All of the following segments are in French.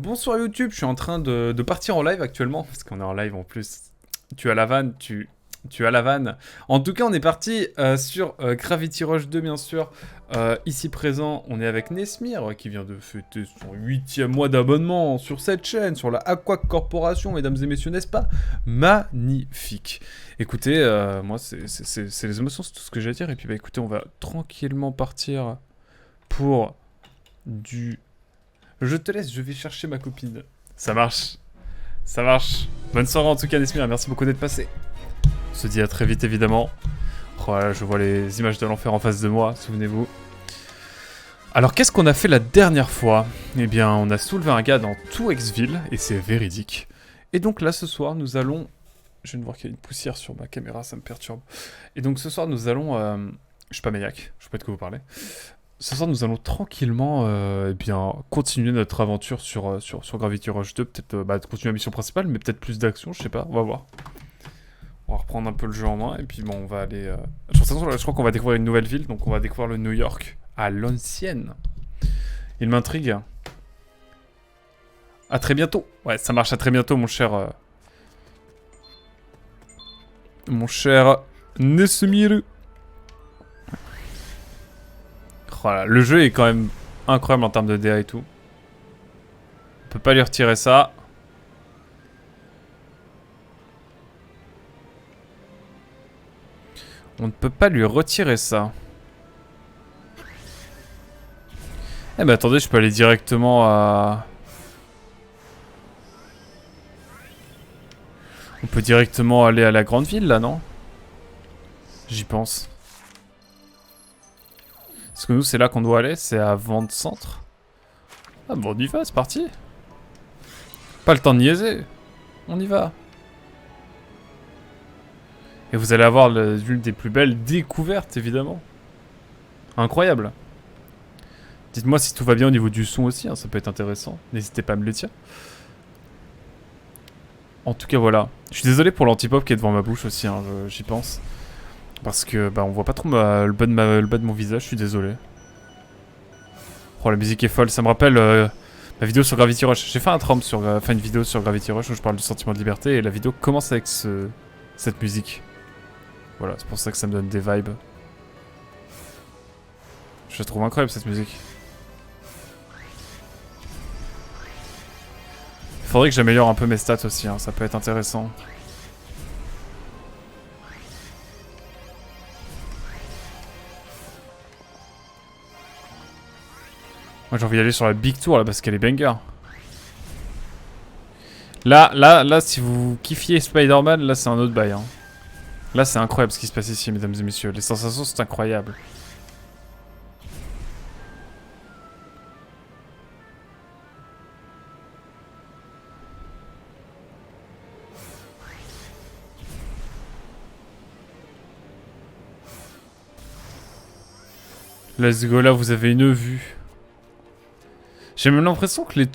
Bonsoir YouTube, je suis en train de partir en live actuellement, parce qu'on est en live en plus. Tu as la vanne, tu as la vanne. En tout cas, on est parti sur Gravity Rush 2, bien sûr. Ici présent, on est avec Nesmir, qui vient de fêter son 8e mois d'abonnement sur cette chaîne, sur la Aqua Corporation, mesdames et messieurs, n'est-ce pas? Magnifique. Écoutez, moi, c'est les émotions, c'est tout ce que j'ai à dire. Et puis, bah écoutez, on va tranquillement partir pour du... Je te laisse, je vais chercher ma copine. Ça marche. Ça marche. Bonne soirée en tout cas, Nesmir. Merci beaucoup d'être passé. On se dit à très vite, évidemment. Oh là, je vois les images de l'enfer en face de moi, souvenez-vous. Alors, qu'est-ce qu'on a fait la dernière fois? Eh bien, on a soulevé un gars dans Tourexville, et c'est véridique. Et donc là, ce soir, nous allons... Je viens de voir qu'il y a une poussière sur ma caméra, ça me perturbe. Et donc, ce soir, nous allons... Je suis pas maniaque, je sais pas de quoi vous parlez. Ce soir, nous allons tranquillement eh bien, continuer notre aventure sur Gravity Rush 2. Peut-être continuer la mission principale, mais peut-être plus d'action, je sais pas, on va voir. On va reprendre un peu le jeu en main, et puis bon, on va aller... Je crois qu'on va découvrir une nouvelle ville, donc on va découvrir le New York à l'ancienne. Il m'intrigue. À très bientôt. Ouais, ça marche, à très bientôt, mon cher... Mon cher Nesmir. Voilà, le jeu est quand même incroyable en termes de DA et tout. On peut pas lui retirer ça. On ne peut pas lui retirer ça. Eh ben attendez, je peux aller directement à... On peut directement aller à la grande ville là, non? J'y pense. Parce que nous, c'est là qu'on doit aller, c'est à Vente Centre. Ah bon, on y va, c'est parti. Pas le temps de niaiser. On y va. Et vous allez avoir l'une des plus belles découvertes, évidemment. Incroyable. Dites-moi si tout va bien au niveau du son aussi, hein, ça peut être intéressant. N'hésitez pas à me le dire. En tout cas, voilà. Je suis désolé pour l'antipop qui est devant ma bouche aussi, hein, j'y pense. Parce que bah on voit pas trop le bas de mon visage, je suis désolé. Oh la musique est folle, ça me rappelle ma vidéo sur Gravity Rush. J'ai fait une vidéo sur Gravity Rush où je parle du sentiment de liberté et la vidéo commence avec cette musique. Voilà, c'est pour ça que ça me donne des vibes. Je la trouve incroyable cette musique. Faudrait que j'améliore un peu mes stats aussi, hein, ça peut être intéressant. Moi j'ai envie d'aller sur la Big Tour là parce qu'elle est banger. Là, si vous kiffiez Spider-Man, là c'est un autre bail. Hein. Là c'est incroyable ce qui se passe ici, mesdames et messieurs. Les sensations sont incroyables. Let's go, là vous avez une vue. J'ai même l'impression que les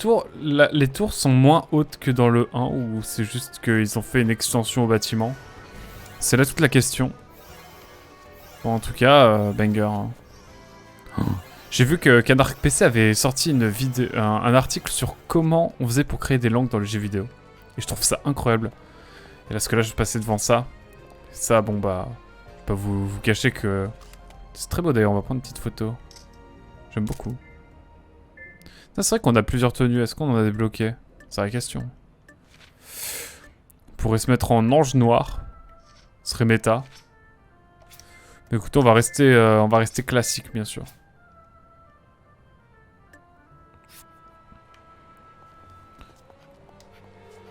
tours sont moins hautes que dans le 1 ou c'est juste qu'ils ont fait une extension au bâtiment. C'est là toute la question. Bon, en tout cas, banger. Hein. Oh. J'ai vu que Canard PC avait sorti un article sur comment on faisait pour créer des langues dans le jeu vidéo. Et je trouve ça incroyable. Et là, parce que là, je vais passer devant ça. Ça, bon bah, je vais pas vous cacher que... C'est très beau d'ailleurs, on va prendre une petite photo. J'aime beaucoup. C'est vrai qu'on a plusieurs tenues, est-ce qu'on en a débloqué? C'est la question. On pourrait se mettre en ange noir. Ce serait méta. Mais écoutez, on va rester classique, bien sûr.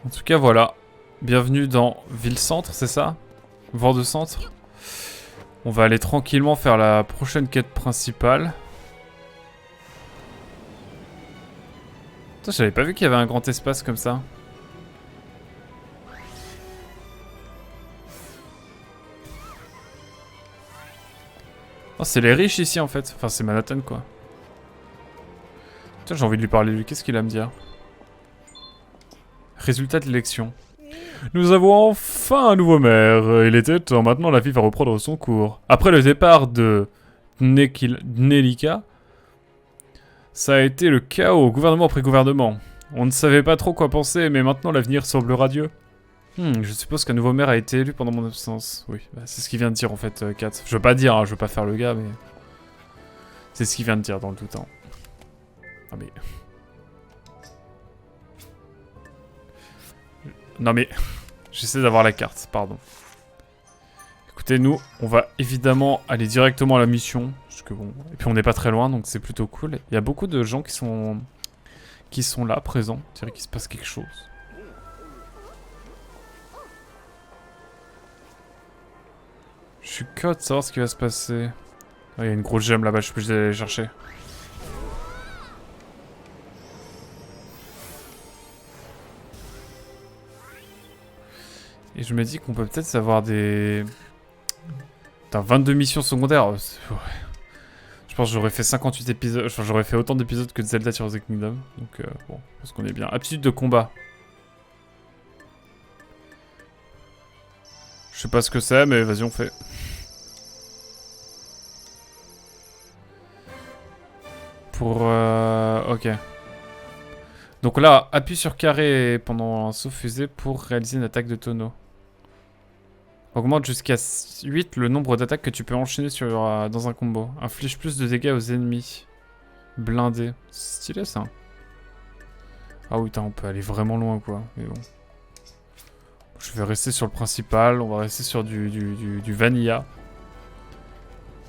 En tout cas, voilà. Bienvenue dans Ville-Centre, c'est ça? Vent-de-Centre. On va aller tranquillement faire la prochaine quête principale. J'avais pas vu qu'il y avait un grand espace comme ça. Oh, c'est les riches ici en fait. Enfin, c'est Manhattan quoi. Tiens, j'ai envie de lui parler, lui. Qu'est-ce qu'il a à me dire? Résultat de l'élection. Nous avons enfin un nouveau maire. Il était temps. Maintenant, la vie va reprendre son cours. Après le départ de Dnelika, ça a été le chaos, gouvernement après gouvernement. On ne savait pas trop quoi penser, mais maintenant l'avenir semble radieux. Je suppose qu'un nouveau maire a été élu pendant mon absence. Oui, bah, c'est ce qu'il vient de dire en fait, Kat. Je veux pas dire, hein, je veux pas faire le gars, mais... C'est ce qu'il vient de dire dans le tout temps. Ah mais... Non mais... J'essaie d'avoir la carte, pardon. Écoutez, nous, on va évidemment aller directement à la mission. Parce que bon... Et puis on n'est pas très loin, donc c'est plutôt cool. Il y a beaucoup de gens qui sont là, présents. Je dirais qu'il se passe quelque chose. Je suis curieux de savoir ce qui va se passer. Ah, il y a une grosse gemme là-bas, je peux juste aller la chercher. Et je me dis qu'on peut peut-être avoir des... Putain, 22 missions secondaires. Ouais. Je pense que j'aurais fait 58 épisodes. Enfin, j'aurais fait autant d'épisodes que de Zelda Tears of the Kingdom. Donc, bon, je pense qu'on est bien. Aptitude de combat. Je sais pas ce que c'est, mais vas-y, on fait. Pour... Ok. Donc là, appuie sur carré pendant un saut fusée pour réaliser une attaque de tonneau. Augmente jusqu'à 8 le nombre d'attaques que tu peux enchaîner dans un combo. Inflige plus de dégâts aux ennemis. Blindé. C'est stylé ça. Ah oui, on peut aller vraiment loin quoi. Mais bon. Je vais rester sur le principal. On va rester sur du vanilla.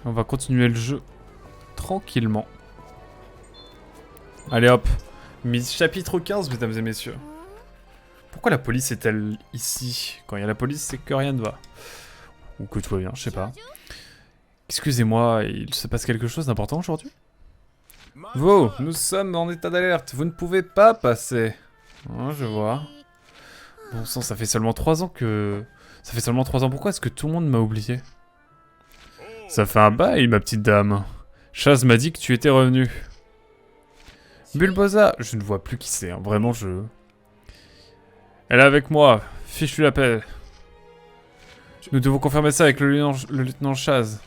On va continuer le jeu tranquillement. Allez hop. Chapitre 15, mesdames et messieurs. Pourquoi la police est-elle ici? Quand il y a la police, c'est que rien ne va. Ou que tout va bien, je sais pas. Excusez-moi, il se passe quelque chose d'important aujourd'hui? Vous, nous sommes en état d'alerte, vous ne pouvez pas passer. Oh, je vois. Bon sang, ça fait seulement 3 ans que... Ça fait seulement 3 ans, pourquoi est-ce que tout le monde m'a oublié? Ça fait un bail, ma petite dame. Chaz m'a dit que tu étais revenu. Bulbosa, je ne vois plus qui c'est, hein. Vraiment je... Elle est avec moi, fiche-lui la paix. Nous devons confirmer ça avec le lieutenant Chaz.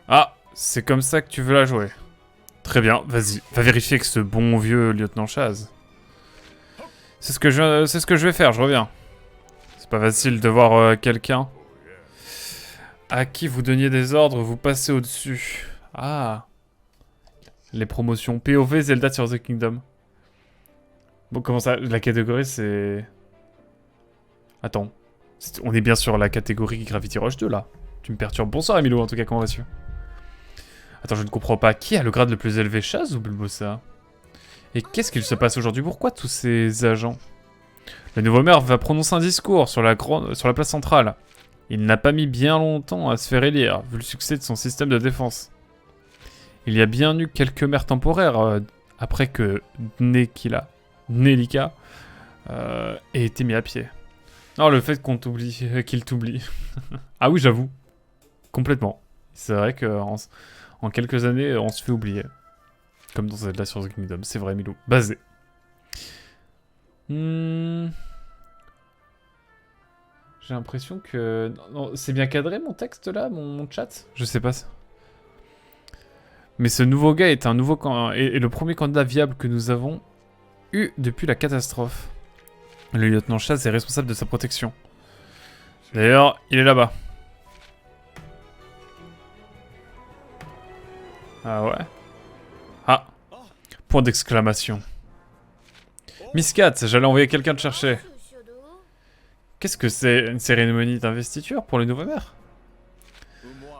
Ah, c'est comme ça que tu veux la jouer. Très bien, vas-y, va vérifier avec ce bon vieux lieutenant Chaz. C'est ce que je vais faire, je reviens. C'est pas facile de voir quelqu'un à qui vous donniez des ordres, vous passez au-dessus. Ah. Les promotions POV Zelda Tears of the Kingdom. Bon, comment ça? La catégorie, c'est... Attends. On est bien sur la catégorie Gravity Rush 2, là. Tu me perturbes. Bonsoir, Emilio, en tout cas, comment vas-tu? Attends, je ne comprends pas. Qui a le grade le plus élevé, Chaz ou Bulbosa? Et qu'est-ce qu'il se passe aujourd'hui? Pourquoi tous ces agents? Le nouveau maire va prononcer un discours sur la place centrale. Il n'a pas mis bien longtemps à se faire élire, vu le succès de son système de défense. Il y a bien eu quelques maires temporaires après que Nelika ait été mis à pied. Non, le fait qu'il t'oublie. Ah oui, j'avoue. Complètement. C'est vrai qu'en quelques années, on se fait oublier. Comme dans Zelda sur The Kingdom. C'est vrai, Milou. Basé. J'ai l'impression que... Non, c'est bien cadré mon texte là, mon chat? Je sais pas. Mais ce nouveau gars est le premier candidat viable que nous avons eu depuis la catastrophe. Le lieutenant Chaz est responsable de sa protection. D'ailleurs, il est là-bas. Ah ouais? Ah. Point d'exclamation. Miss Cat, j'allais envoyer quelqu'un te chercher. Qu'est-ce que c'est? Une cérémonie d'investiture pour le nouveau maire?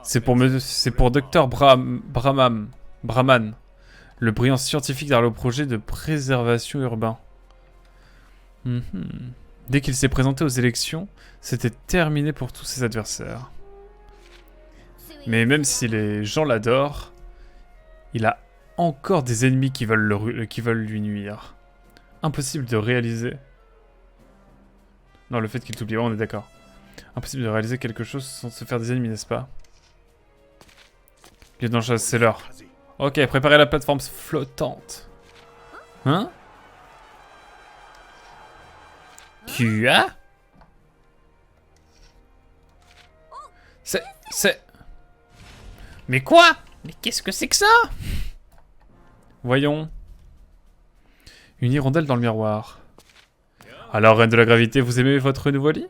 C'est pour Dr Brahman, le brillant scientifique derrière le projet de préservation urbain. Dès qu'il s'est présenté aux élections, c'était terminé pour tous ses adversaires. Mais même si les gens l'adorent, il a encore des ennemis qui veulent lui nuire. Impossible de réaliser... Non, le fait qu'il t'oublie, on est d'accord. Impossible de réaliser quelque chose sans se faire des ennemis, n'est-ce pas? Lieutenant Chaz, c'est l'heure. Ok, préparez la plateforme flottante. Hein? Quoi? C'est... Mais quoi? Mais qu'est-ce que c'est que ça? Voyons. Une hirondelle dans le miroir. Alors, reine de la gravité, vous aimez votre nouveau lit?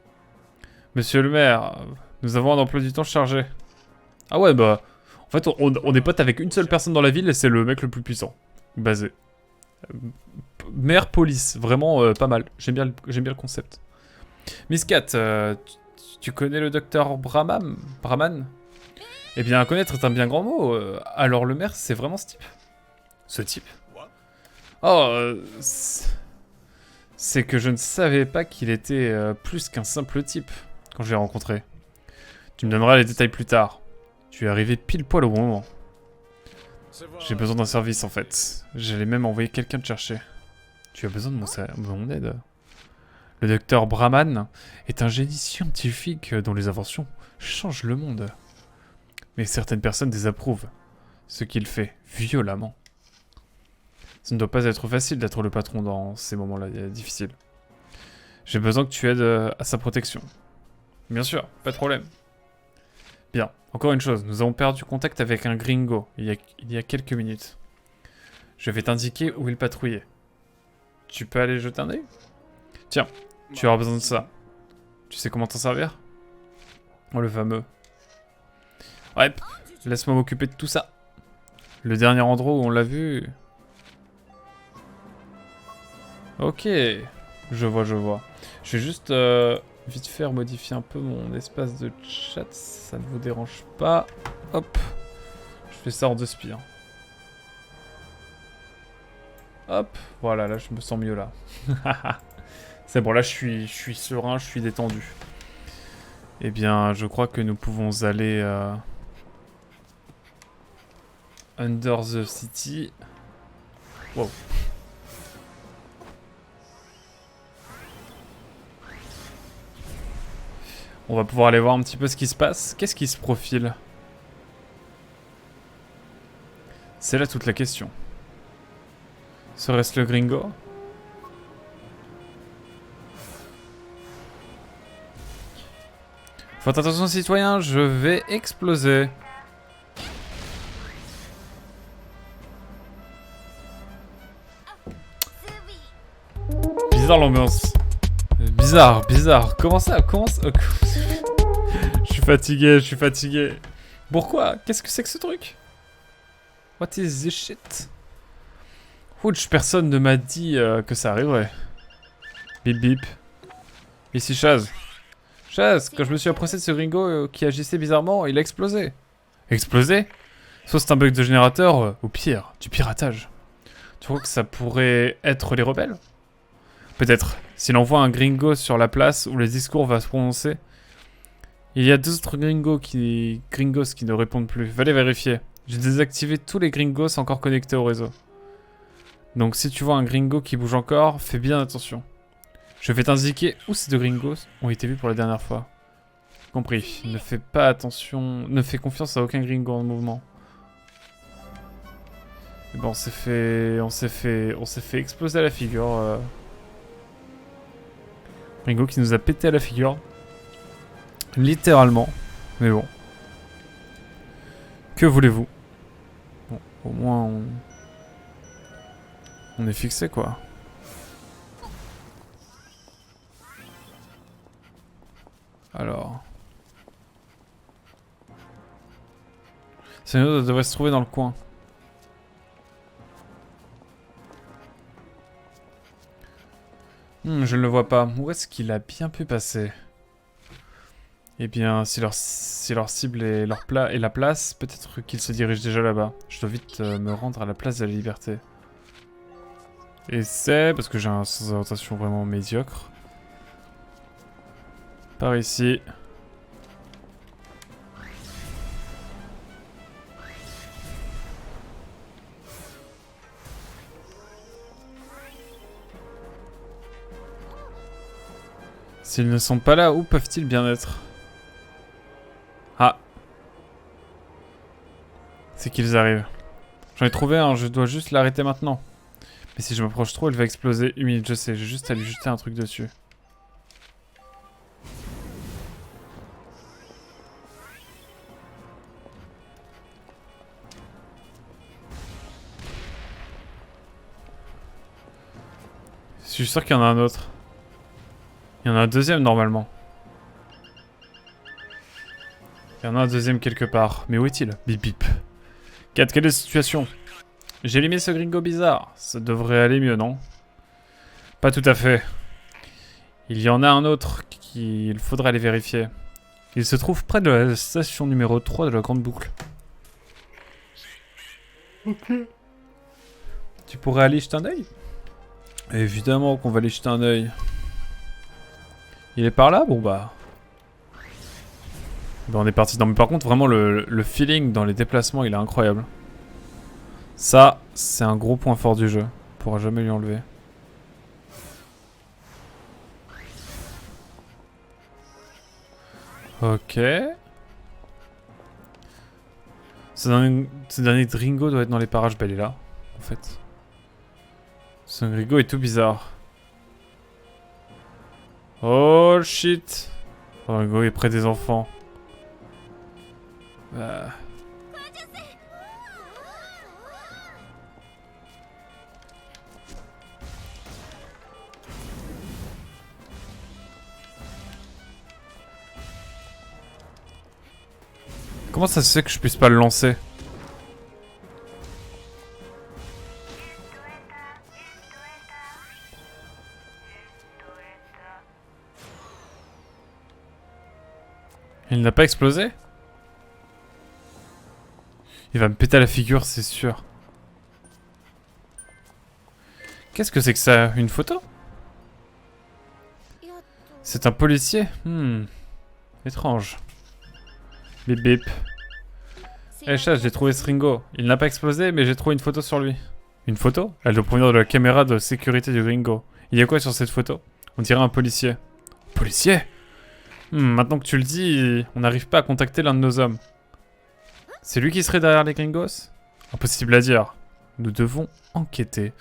Monsieur le maire, nous avons un emploi du temps chargé. Ah ouais, bah... En fait, on est potes avec une seule personne dans la ville et c'est le mec le plus puissant. Basé. Maire police, vraiment pas mal. J'aime bien le concept. Miss Cat, tu connais le docteur Brahman? Eh bien, connaître est un bien grand mot. Alors le maire, c'est vraiment ce type? Ce type? Oh, c'est que je ne savais pas qu'il était plus qu'un simple type quand je l'ai rencontré. Tu me donneras les détails plus tard. Tu es arrivé pile poil au bon moment. J'ai besoin d'un service en fait. J'allais même envoyer quelqu'un te chercher. Tu as besoin de mon aide. Le docteur Brahman est un génie scientifique dont les inventions changent le monde. Mais certaines personnes désapprouvent ce qu'il fait violemment. Ce ne doit pas être facile d'être le patron dans ces moments-là difficiles. J'ai besoin que tu aides à sa protection. Bien sûr, pas de problème. Bien, encore une chose, nous avons perdu contact avec un gringo il y a quelques minutes. Je vais t'indiquer où il patrouillait. Tu peux aller jeter un œil? Tiens, tu auras besoin de ça. Tu sais comment t'en servir? Oh, le fameux. Ouais, laisse-moi m'occuper de tout ça. Le dernier endroit où on l'a vu... Ok, je vois. Je vais juste vite faire modifier un peu mon espace de chat, ça ne vous dérange pas. Hop, je fais ça en 2 spires. Hop, voilà, là je me sens mieux là. C'est bon, là je suis serein, je suis détendu. Eh bien, je crois que nous pouvons aller under the city. Wow. On va pouvoir aller voir un petit peu ce qui se passe. Qu'est-ce qui se profile? C'est là toute la question. Serait-ce le gringo? Faites attention citoyens, je vais exploser. Bizarre l'ambiance. Bizarre. Comment ça? Je suis fatigué. Pourquoi? Qu'est-ce que c'est que ce truc? What is this shit? Ouch, personne ne m'a dit que ça arriverait. Bip bip. Ici Chaz. Chaz, quand je me suis approché de ce gringo qui agissait bizarrement, il a explosé. Explosé? Soit c'est un bug de générateur, ou pire, du piratage. Tu crois que ça pourrait être les rebelles? Peut-être. S'il envoie un gringo sur la place où le discours va se prononcer. Il y a 2 autres gringos qui ne répondent plus. Allez vérifier. J'ai désactivé tous les gringos encore connectés au réseau. Donc si tu vois un gringo qui bouge encore, fais bien attention. Je vais t'indiquer où ces 2 gringos ont été vus pour la dernière fois. Compris. Ne fais pas attention. Ne fais confiance à aucun gringo en mouvement. Et bon, on s'est fait exploser à la figure. Gringo qui nous a pété à la figure. Littéralement. Mais bon. Que voulez-vous? Bon, au moins on est fixé quoi. Alors. Sinon, ça devrait se trouver dans le coin. Je ne le vois pas. Où est-ce qu'il a bien pu passer? Eh bien, si leur cible est la place, peut-être qu'il se dirige déjà là-bas. Je dois vite me rendre à la place de la liberté. Et c'est parce que j'ai un sens d'orientation vraiment médiocre. Par ici. S'ils ne sont pas là, où peuvent-ils bien être? Ah. C'est qu'ils arrivent. J'en ai trouvé un, je dois juste l'arrêter maintenant. Mais si je m'approche trop, elle va exploser. 1 minute, je sais, j'ai juste à lui jeter un truc dessus. suis sûr qu'il y en a un autre. Il y en a un deuxième normalement. Il y en a un deuxième quelque part. Mais où est-il? Bip bip. Kat, quelle est la situation? J'ai éliminé ce gringo bizarre. Ça devrait aller mieux, non? Pas tout à fait. Il y en a un autre qu'il faudrait aller vérifier. Il se trouve près de la station numéro 3 de la grande boucle. Ok. Tu pourrais aller jeter un œil? Évidemment qu'on va aller jeter un œil. Il est par là? Bon bah... Ben on est parti. Non mais par contre vraiment le feeling dans les déplacements il est incroyable. Ça c'est un gros point fort du jeu. On pourra jamais lui enlever. Ok. Ce dernier Dringo doit être dans les parages. Bah il est là en fait. Ce Dringo est tout bizarre. Oh shit. Oh Dringo est près des enfants. Comment ça se fait que je puisse pas le lancer? Il n'a pas explosé? Il va me péter la figure, c'est sûr. Qu'est-ce que c'est que ça? Une photo? C'est un policier? Étrange. Bip bip. Eh chat, j'ai trouvé ce Ringo. Il n'a pas explosé, mais j'ai trouvé une photo sur lui. Une photo? Elle doit provenir de la caméra de sécurité du Ringo. Il y a quoi sur cette photo? On dirait un policier. Policier? Maintenant que tu le dis, on n'arrive pas à contacter l'un de nos hommes. C'est lui qui serait derrière les gringos? Impossible à dire. Nous devons enquêter.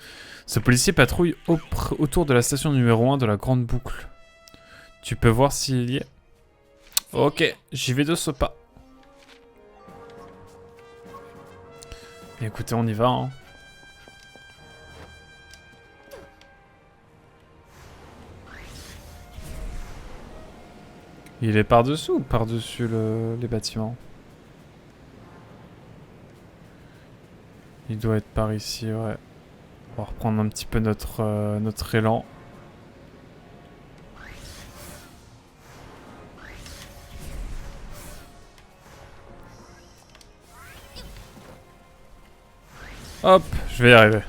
Ce policier patrouille autour de la station numéro 1 de la grande boucle. Tu peux voir s'il y est? Ok, j'y vais de ce pas. Écoutez, on y va, hein. Il est par-dessous ou par-dessus les bâtiments? Il doit être par ici, ouais. On va reprendre un petit peu notre élan. Hop, je vais y arriver.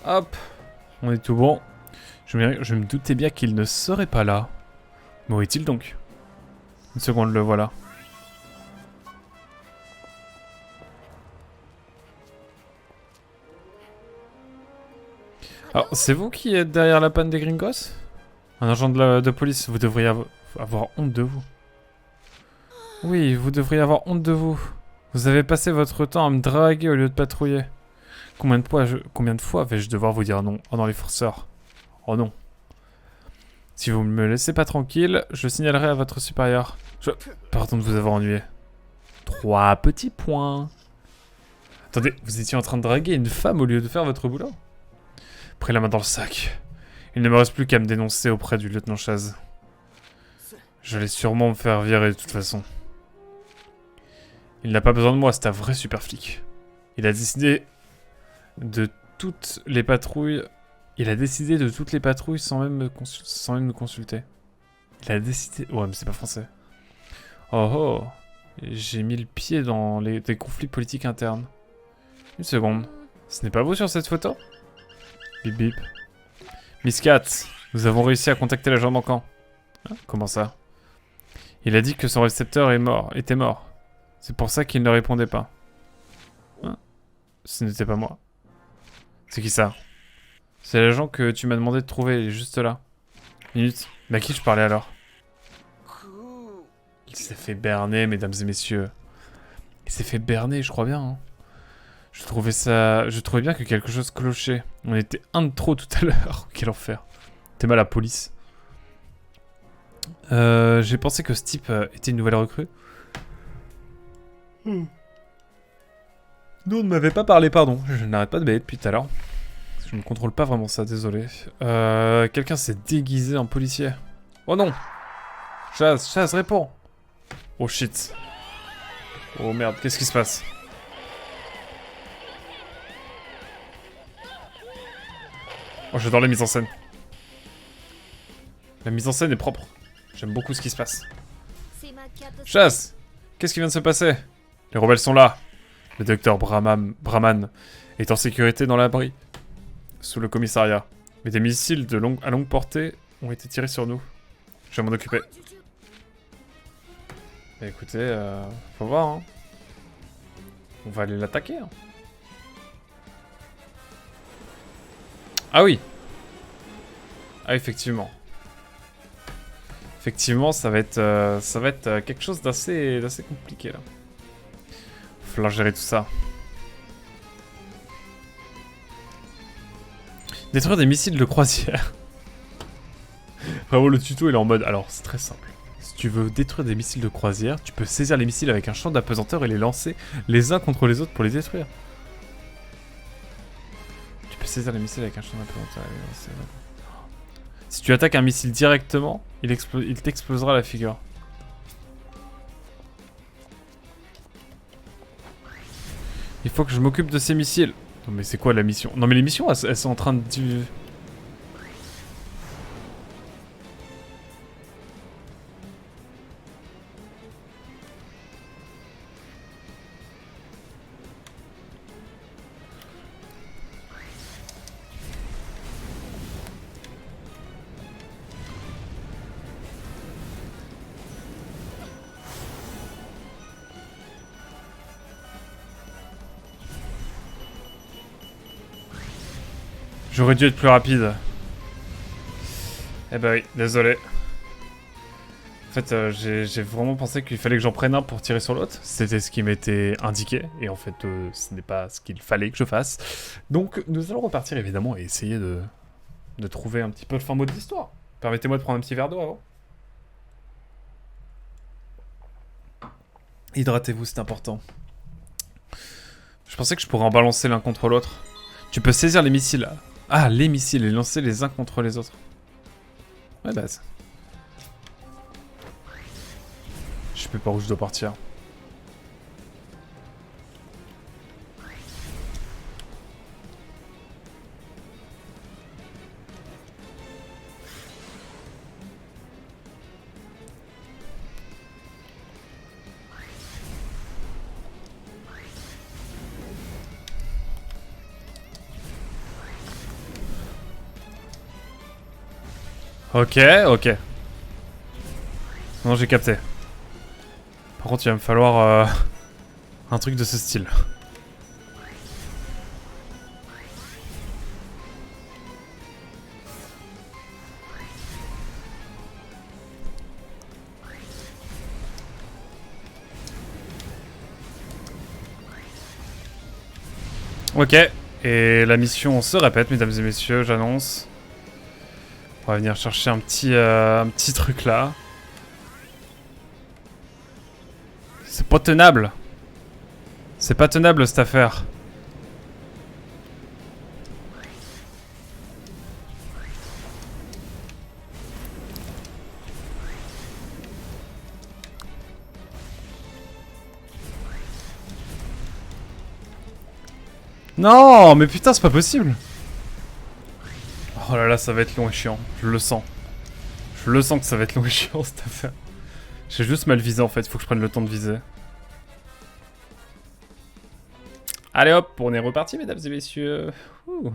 Hop, on est tout bon. Je me doutais bien qu'il ne serait pas là. Mais où est-il donc? Une seconde, le voilà. Alors, c'est vous qui êtes derrière la panne des gringos? Un agent de police, vous devriez avoir honte de vous. Oui, vous devriez avoir honte de vous. Vous avez passé votre temps à me draguer au lieu de patrouiller. Combien de fois vais-je devoir vous dire non? Oh non, les forceurs. Oh non. Si vous ne me laissez pas tranquille, je signalerai à votre supérieur. Pardon de vous avoir ennuyé. 3 petits points. Attendez, vous étiez en train de draguer une femme au lieu de faire votre boulot? Pris la main dans le sac. Il ne me reste plus qu'à me dénoncer auprès du lieutenant Chaz. J'allais sûrement me faire virer de toute façon. Il n'a pas besoin de moi, c'est un vrai super flic. Il a décidé de toutes les patrouilles. Il a décidé de toutes les patrouilles sans même me consulter. Il a décidé... Ouais, mais c'est pas français. Oh oh. J'ai mis le pied dans des conflits politiques internes. Une seconde. Ce n'est pas vous sur cette photo? Bip bip. Miss Cat, nous avons réussi à contacter l'agent manquant. Hein, comment ça? Il a dit que son récepteur était mort. C'est pour ça qu'il ne répondait pas. Hein? Ce n'était pas moi. C'est qui ça? C'est l'agent que tu m'as demandé de trouver, il est juste là. Minute. Mais à qui je parlais alors? Il s'est fait berner, mesdames et messieurs. Il s'est fait berner, je crois bien. Hein. Je trouvais bien que quelque chose clochait. On était un de trop tout à l'heure. Quel enfer. T'es mal à la police. J'ai pensé que ce type était une nouvelle recrue. Non, on ne m'avait pas parlé, pardon. Je n'arrête pas de bêler depuis tout à l'heure. Je ne contrôle pas vraiment ça, désolé. Quelqu'un s'est déguisé en policier. Oh non! Chaz, réponds! Oh shit. Oh merde, qu'est-ce qui se passe? Oh, j'adore la mise en scène. La mise en scène est propre. J'aime beaucoup ce qui se passe. Chaz! Qu'est-ce qui vient de se passer? Les rebelles sont là. Le docteur Brahman est en sécurité dans l'abri, sous le commissariat. Mais des missiles à longue portée ont été tirés sur nous. Je vais m'en occuper. Bah, écoutez, faut voir, hein. On va aller l'attaquer, hein. Ah oui. Ah, effectivement. Effectivement, ça va être quelque chose d'assez compliqué, là. Va falloir gérer tout ça. Détruire des missiles de croisière. Vraiment, le tuto, il est en mode... Alors, c'est très simple. Si tu veux détruire des missiles de croisière, tu peux saisir les missiles avec un champ d'apesanteur et les lancer les uns contre les autres pour les détruire. Tu peux saisir les missiles avec un champ d'apesanteur et les lancer... Si tu attaques un missile directement, il t'explosera la figure. Il faut que je m'occupe de ces missiles. Non mais c'est quoi la mission? Non mais les missions, elles sont en train de... J'aurais dû être plus rapide. Eh bah oui, désolé. En fait, j'ai vraiment pensé qu'il fallait que j'en prenne un pour tirer sur l'autre. C'était ce qui m'était indiqué. Et en fait, ce n'est pas ce qu'il fallait que je fasse. Donc, nous allons repartir évidemment et essayer de trouver un petit peu le fin mot de l'histoire. Permettez-moi de prendre un petit verre d'eau avant. Hydratez-vous, c'est important. Je pensais que je pourrais en balancer l'un contre l'autre. Tu peux saisir les missiles. Ah, les missiles et lancer les uns contre les autres. Ouais, base. Je sais pas où je dois partir. Ok, ok. Non, j'ai capté. Par contre, il va me falloir un truc de ce style. Ok, et la mission se répète, mesdames et messieurs, j'annonce. On va venir chercher un petit truc là. C'est pas tenable. C'est pas tenable cette affaire. Non, mais putain, c'est pas possible. Oh là là, ça va être long et chiant. Je le sens. Je le sens que ça va être long et chiant cette affaire. J'ai juste mal visé en fait, il faut que je prenne le temps de viser. Allez hop, on est reparti mesdames et messieurs. Ouh.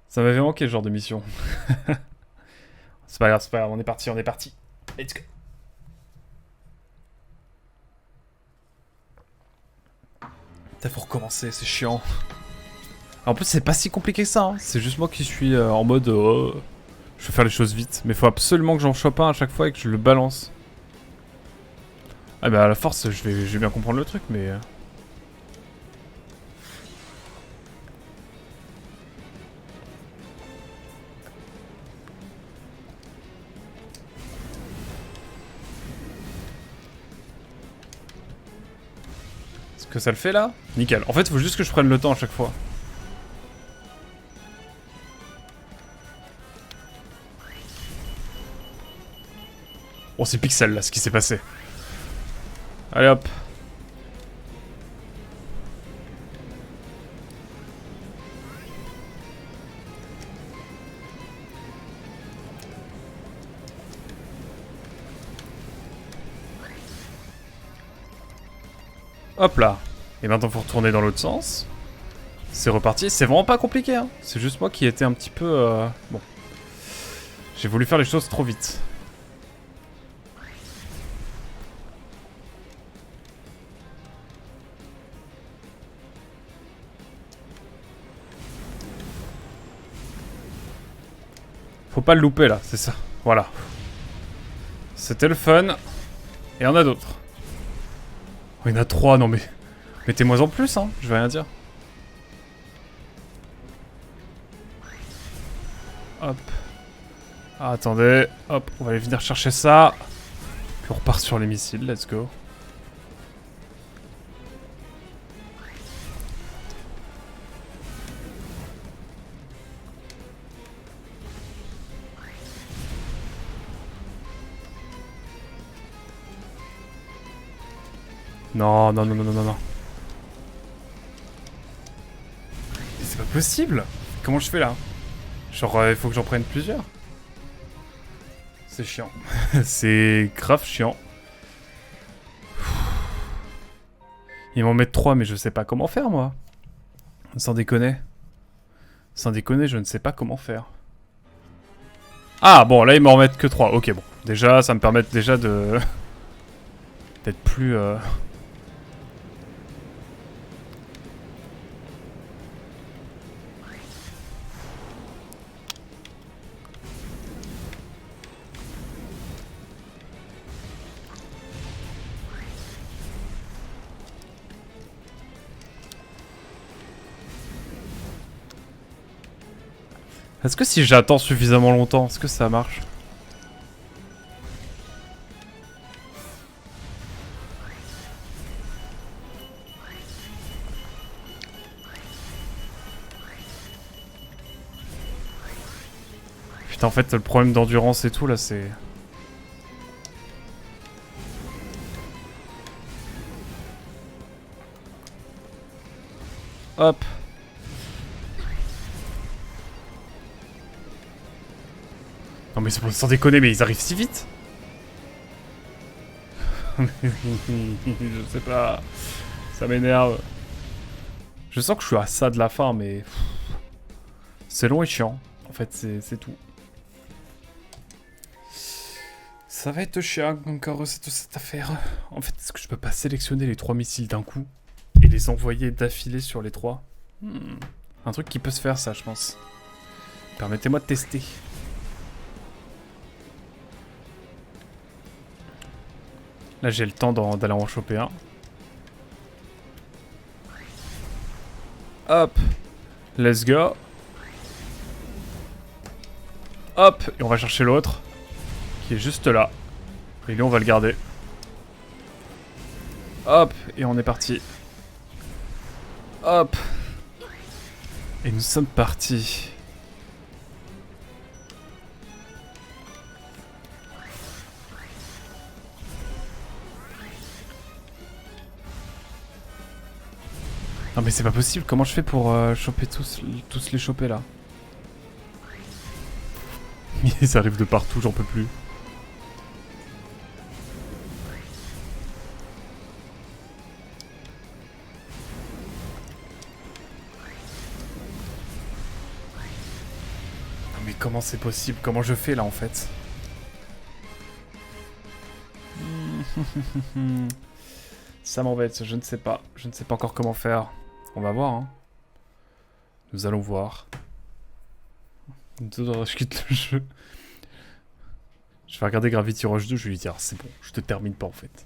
Ça m'avait manqué ce genre de mission. C'est pas grave, on est parti, on est parti. Let's go. Putain, faut recommencer, c'est chiant. En plus, c'est pas si compliqué que ça, hein. C'est juste moi qui suis en mode... je vais faire les choses vite. Mais faut absolument que j'en chope un à chaque fois et que je le balance. Ah bah à la force, je vais bien comprendre le truc, mais... Ce que ça le fait là? Nickel. En fait, faut juste que je prenne le temps à chaque fois. Oh, c'est Pixel là, ce qui s'est passé. Allez hop. Hop là. Et maintenant, faut retourner dans l'autre sens. C'est reparti. C'est vraiment pas compliqué, hein. C'est juste moi qui étais un petit peu... Bon. J'ai voulu faire les choses trop vite. Faut pas le louper, là. C'est ça. Voilà. C'était le fun. Et on a d'autres. Oh, il y en a 3, non mais... Mettez-moi en plus, hein. Je vais rien dire. Hop. Ah, attendez. Hop, on va aller venir chercher ça. Puis on repart sur les missiles, let's go. Non, non, non, non, non, non, non. C'est pas possible. Comment je fais là? Genre, il faut que j'en prenne plusieurs. C'est chiant. C'est grave chiant. Ils m'en mettent 3, mais je sais pas comment faire, moi. Sans déconner. Sans déconner, je ne sais pas comment faire. Ah, bon, là, ils m'en remettent que 3. Ok, bon. Déjà, ça me permet déjà de... d'être plus... Est-ce que si j'attends suffisamment longtemps, est-ce que ça marche? Putain, en fait, le problème d'endurance et tout, là, c'est... Hop. Non mais c'est sans déconner, mais ils arrivent si vite. Je sais pas. Ça m'énerve. Je sens que je suis à ça de la fin, mais... C'est long et chiant. En fait, c'est tout. Ça va être chiant encore cette affaire. En fait, est-ce que je peux pas sélectionner les 3 missiles d'un coup et les envoyer d'affilée sur les 3? Un truc qui peut se faire, ça, je pense. Permettez-moi de tester. Là, j'ai le temps d'aller en choper un. Hop. Let's go. Hop. Et on va chercher l'autre. Qui est juste là. Et lui, on va le garder. Hop. Et on est parti. Hop. Et nous sommes partis. Non mais c'est pas possible, comment je fais pour choper tous les choper là? Ils arrivent de partout, j'en peux plus. Non mais comment c'est possible? Comment je fais là en fait? Ça m'embête, je ne sais pas. Je ne sais pas encore comment faire. On va voir, hein. Nous allons voir. Je quitte le jeu. Je vais regarder Gravity Rush 2, je vais lui dire, c'est bon, je te termine pas en fait.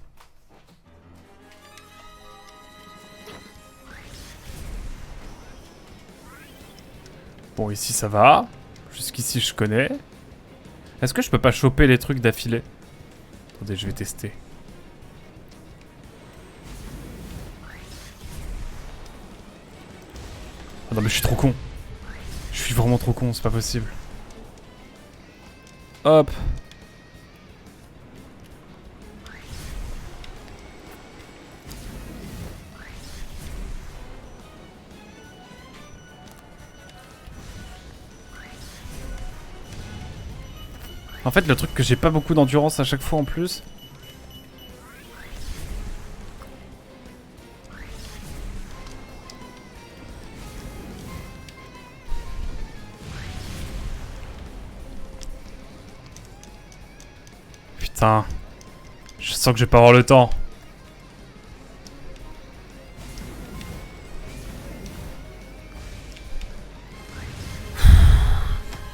Bon, ici ça va. Jusqu'ici je connais. Est-ce que je peux pas choper les trucs d'affilée? Attendez, je vais tester. Ah non mais je suis trop con. Je suis vraiment trop con, c'est pas possible. Hop. En fait, le truc que j'ai pas beaucoup d'endurance à chaque fois en plus. Putain. Je sens que je vais pas avoir le temps.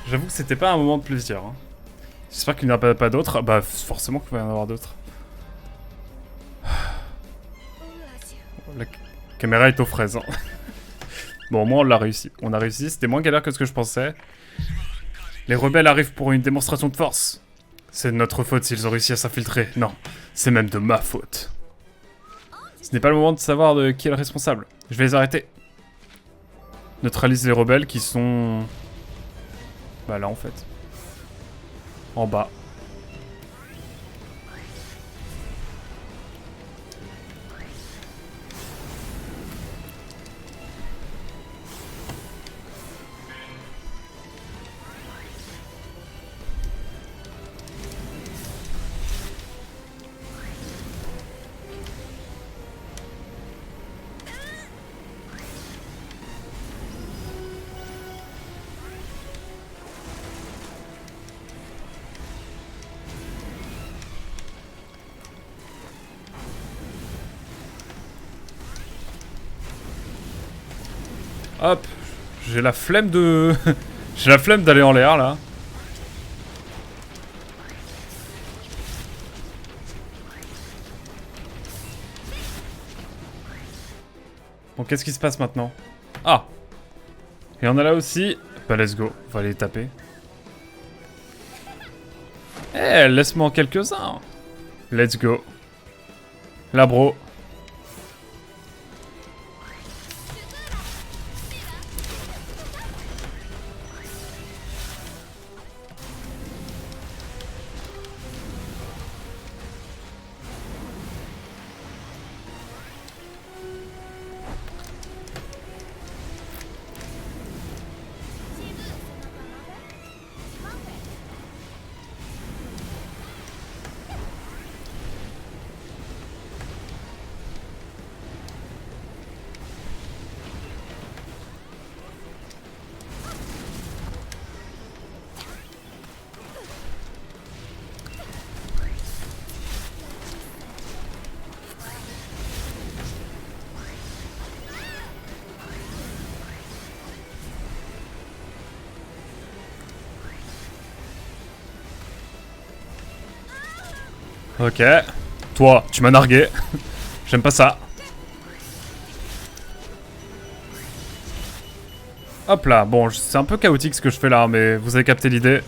J'avoue que c'était pas un moment de plaisir. Hein. J'espère qu'il n'y en a pas d'autres. Bah forcément qu'il va y en avoir d'autres. La caméra est aux fraises. Hein. Bon, au moins on l'a réussi. On a réussi, c'était moins galère que ce que je pensais. Les rebelles arrivent pour une démonstration de force. C'est de notre faute s'ils ont réussi à s'infiltrer. Non, c'est même de ma faute. Ce n'est pas le moment de savoir de qui est le responsable. Je vais les arrêter. Neutralise les rebelles qui sont... Bah là en fait. En bas. Hop. J'ai la flemme de... J'ai la flemme d'aller en l'air là. Bon, qu'est-ce qui se passe maintenant? Ah! Et on a là aussi. Bah, let's go. On va aller les taper. Eh, laisse-moi en quelques-uns. Let's go. Là, bro. Ok. Toi, tu m'as nargué. J'aime pas ça. Hop là. Bon, c'est un peu chaotique ce que je fais là, mais vous avez capté l'idée.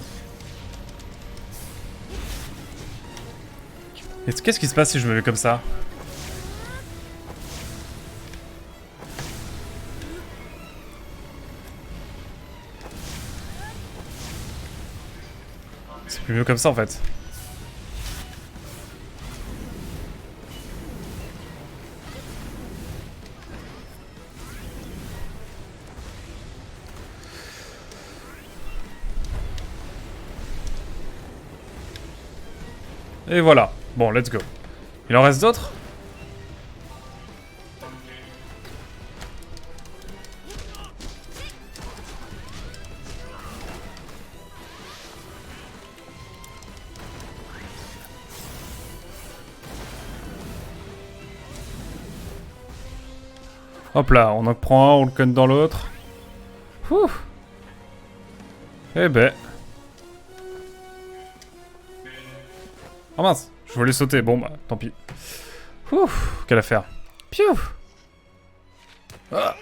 Et qu'est-ce qui se passe si je me mets comme ça? C'est plus mieux comme ça en fait. Et voilà. Bon, let's go. Il en reste d'autres? Hop là, on en prend un, on le conne dans l'autre. Ouh. Eh ben. Oh mince, je voulais sauter. Bon bah, tant pis. Ouh, quelle affaire. Piou. Ah.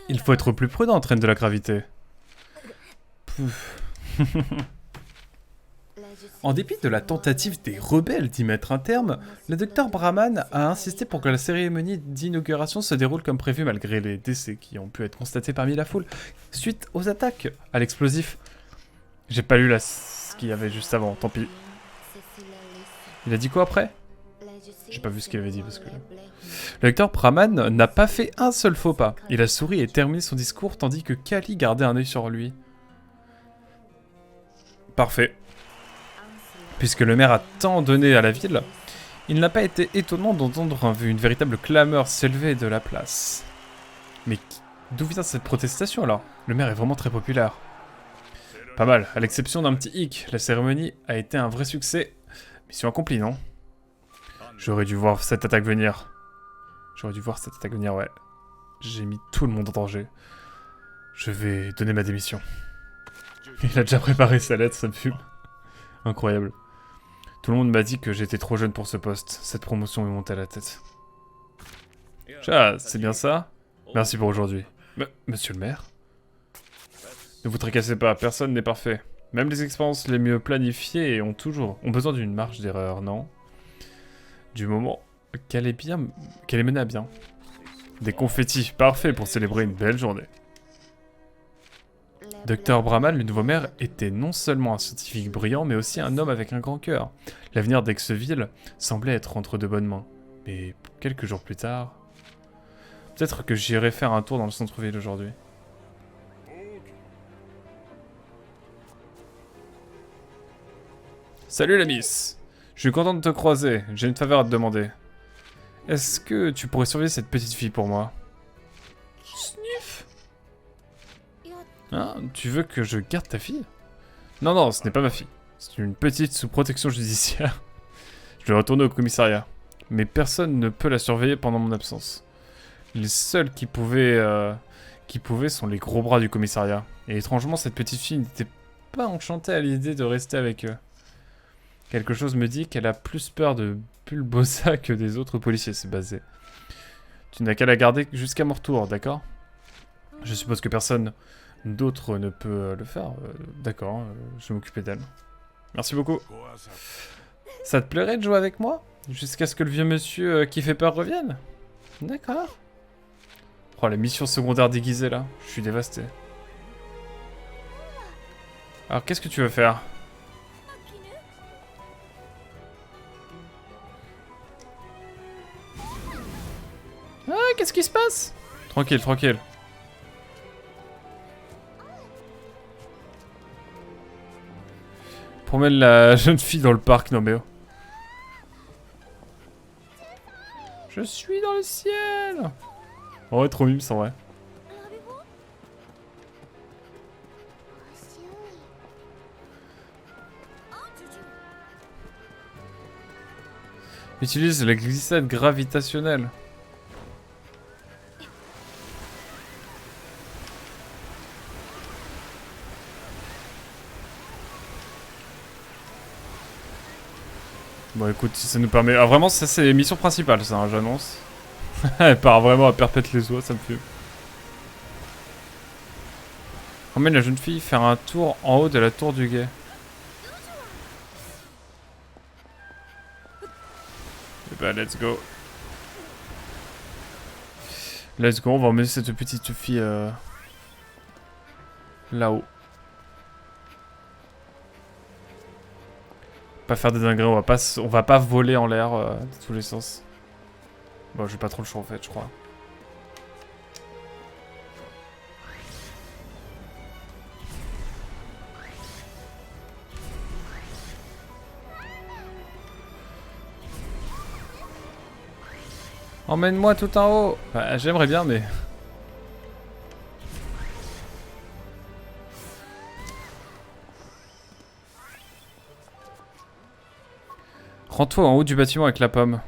Il faut être plus prudent en train de la gravité. Pouf. En dépit de la tentative des rebelles d'y mettre un terme, le docteur Brahman a insisté pour que la cérémonie d'inauguration se déroule comme prévu malgré les décès qui ont pu être constatés parmi la foule suite aux attaques à l'explosif. J'ai pas lu ce qu'il y avait juste avant, tant pis. Il a dit quoi après? J'ai pas vu ce qu'il avait dit parce que... Le docteur Brahman n'a pas fait un seul faux pas. Il a souri et terminé son discours tandis que Kali gardait un œil sur lui. Parfait. Puisque le maire a tant donné à la ville, il n'a pas été étonnant d'entendre une véritable clameur s'élever de la place. Mais d'où vient cette protestation alors? Le maire est vraiment très populaire. Pas mal, à l'exception d'un petit hic, la cérémonie a été un vrai succès. Mission accomplie, non? J'aurais dû voir cette attaque venir. Ouais. J'ai mis tout le monde en danger. Je vais donner ma démission. Il a déjà préparé sa lettre, ça me fume. Incroyable. Tout le monde m'a dit que j'étais trop jeune pour ce poste. Cette promotion me montait à la tête. Ah, c'est bien ça? Merci pour aujourd'hui. Monsieur le maire? Ne vous tracassez pas, personne n'est parfait. Même les expériences les mieux planifiées ont besoin d'une marge d'erreur, non? Du moment qu'elle est menée à bien. Des confettis, parfait pour célébrer une belle journée. Dr Brahman, le nouveau maire, était non seulement un scientifique brillant, mais aussi un homme avec un grand cœur. L'avenir d'Aixville semblait être entre de bonnes mains. Mais quelques jours plus tard... Peut-être que j'irai faire un tour dans le centre-ville aujourd'hui. Salut la miss! Je suis content de te croiser, j'ai une faveur à te demander. Est-ce que tu pourrais surveiller cette petite fille pour moi? Sniff! Hein, tu veux que je garde ta fille? Non, non, ce n'est pas ma fille. C'est une petite sous protection judiciaire. Je vais retourner au commissariat. Mais personne ne peut la surveiller pendant mon absence. Les seuls qui pouvaient sont les gros bras du commissariat. Et étrangement, cette petite fille n'était pas enchantée à l'idée de rester avec eux. Quelque chose me dit qu'elle a plus peur de Bulbosa que des autres policiers, c'est basé. Tu n'as qu'à la garder jusqu'à mon retour, d'accord? Je suppose que personne d'autre ne peut le faire. D'accord, je vais m'occuper d'elle. Merci beaucoup. Ça te plairait de jouer avec moi? Jusqu'à ce que le vieux monsieur qui fait peur revienne? D'accord. Oh, la mission secondaire déguisée là, je suis dévasté. Alors, qu'est-ce que tu veux faire? Ah, qu'est-ce qui se passe? Tranquille, tranquille. Promène la jeune fille dans le parc, non mais oh. Je suis dans le ciel. Oh ouais, trop mimes, c'est vrai. Utilise la glissade gravitationnelle. Bon écoute, si ça nous permet... Ah vraiment, ça c'est les missions principales, ça, hein, j'annonce. Elle part vraiment à perpète les oies, ça me fume. Emmène la jeune fille faire un tour en haut de la tour du guet. Et bah let's go. Let's go, on va emmener cette petite fille là-haut. Pas faire des dingueries, on va pas voler en l'air de tous les sens. Bon, j'ai pas trop le choix en fait, je crois. Emmène-moi tout en haut. Bah, j'aimerais bien, mais... Rends-toi en haut du bâtiment avec la pomme.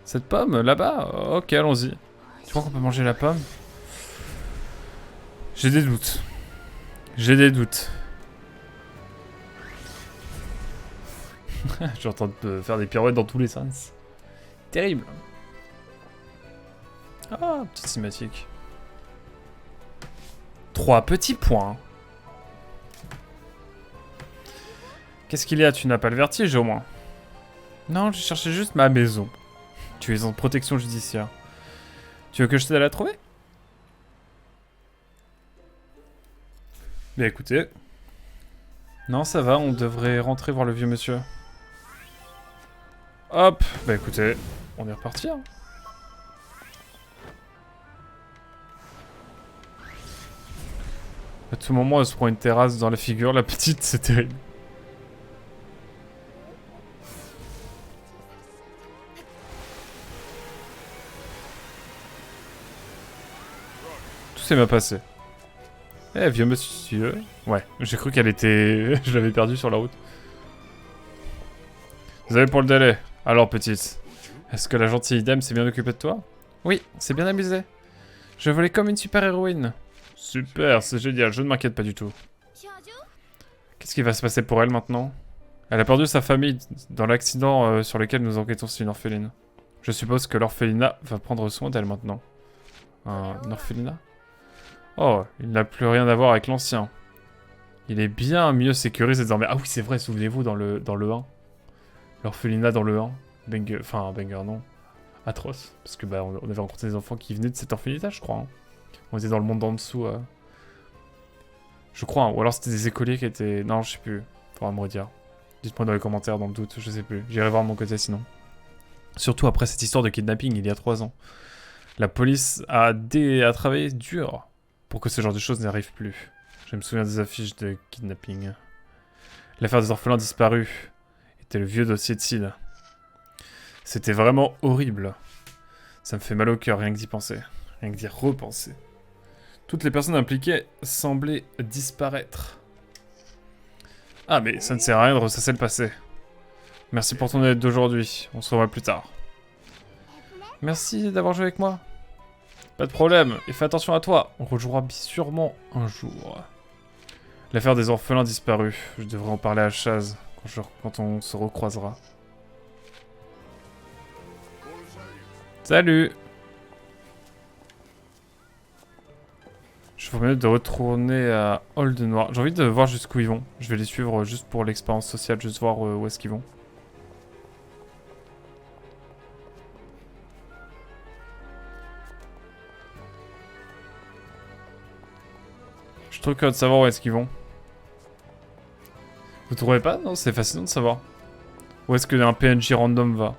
Cette pomme, là-bas? Ok, allons-y. Tu crois qu'on peut manger la pomme? J'ai des doutes. J'ai des doutes. Je suis en train de faire des pirouettes dans tous les sens. Terrible. Ah, petite cinématique. 3 petits points. Qu'est-ce qu'il y a? Tu n'as pas le vertige au moins? Non, je cherchais juste ma maison. Tu es en protection judiciaire. Tu veux que je t'aide à la trouver? Bah écoutez. Non, ça va, on devrait rentrer voir le vieux monsieur. Hop, bah écoutez, on est reparti. Hein. À tout moment, elle se prend une terrasse dans la figure, la petite, c'est terrible. Tout s'est bien passé. Eh, vieux monsieur. Ouais, j'ai cru qu'elle était... je l'avais perdue sur la route. Désolé pour le délai. Alors, petite, est-ce que la gentille dame s'est bien occupée de toi? Oui, c'est bien amusé. Je volais comme une super-héroïne. Super, c'est génial, je ne m'inquiète pas du tout. Qu'est-ce qui va se passer pour elle maintenant? Elle a perdu sa famille dans l'accident sur lequel nous enquêtons sur une orpheline. Je suppose que l'orphelinat va prendre soin d'elle maintenant. Un orphelinat? Oh, il n'a plus rien à voir avec l'ancien. Il est bien mieux sécurisé désormais. Ah oui, c'est vrai, souvenez-vous dans le 1. L'orphelinat dans le 1. Banger, enfin, banger non. Atroce. Parce que bah, on avait rencontré des enfants qui venaient de cet orphelinat, je crois. Hein. On était dans le monde d'en dessous. Je crois, hein. Ou alors c'était des écoliers qui étaient... Non, je sais plus. Faudra me redire. Dites-moi dans les commentaires, dans le doute, je sais plus. J'irai voir de mon côté sinon. Surtout après cette histoire de kidnapping il y a 3 ans. La police a travaillé dur pour que ce genre de choses n'arrive plus. Je me souviens des affiches de kidnapping. L'affaire des orphelins disparus était le vieux dossier de Sid. C'était vraiment horrible. Ça me fait mal au cœur rien que d'y penser. Rien que d'y repenser. Toutes les personnes impliquées semblaient disparaître. Ah mais ça ne sert à rien de ressasser le passé. Merci pour ton aide d'aujourd'hui. On se revoit plus tard. Merci d'avoir joué avec moi. Pas de problème, et fais attention à toi. On rejouera sûrement un jour. L'affaire des orphelins disparus. Je devrais en parler à Chaz quand on se recroisera. Salut. Je vous promets de retourner à Hall de Noir. J'ai envie de voir jusqu'où ils vont. Je vais les suivre juste pour l'expérience sociale, juste voir où est-ce qu'ils vont. Je suis trop curieux de savoir où est-ce qu'ils vont. Vous trouvez pas? Non, c'est fascinant de savoir. Où est-ce qu'un PNJ random va?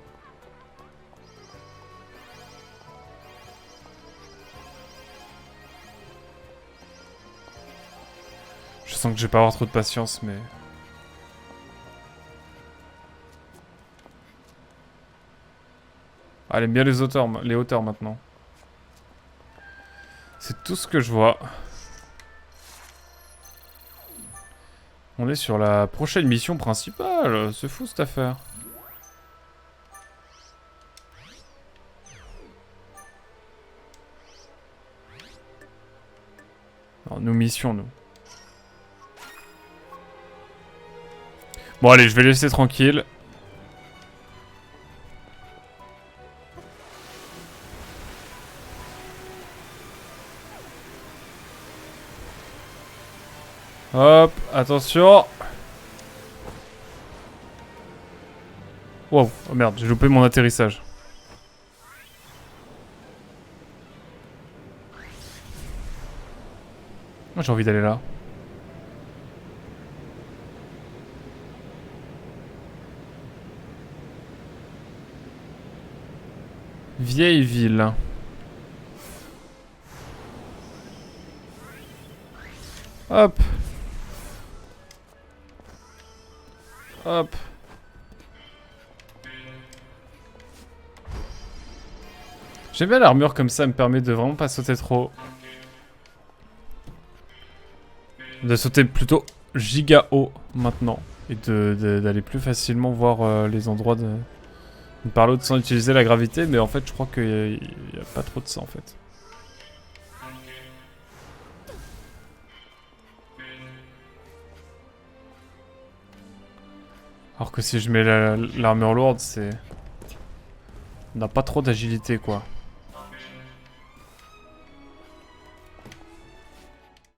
Je sens que je vais pas avoir trop de patience, mais... Ah, elle aime bien les hauteurs maintenant. C'est tout ce que je vois. On est sur la prochaine mission principale. C'est fou cette affaire. Non, nous missions, nous. Bon, allez, je vais laisser tranquille. Hop, attention. Wow, oh merde, j'ai loupé mon atterrissage. Moi j'ai envie d'aller là. Vieille ville. Hop. Hop. J'aime bien l'armure comme ça, elle me permet de vraiment pas sauter trop. De sauter plutôt giga haut maintenant. Et d'aller plus facilement voir les endroits de par l'autre sans utiliser la gravité. Mais en fait je crois qu'il n'y a pas trop de ça en fait. Alors que si je mets l'armure lourde, c'est... On n'a pas trop d'agilité quoi.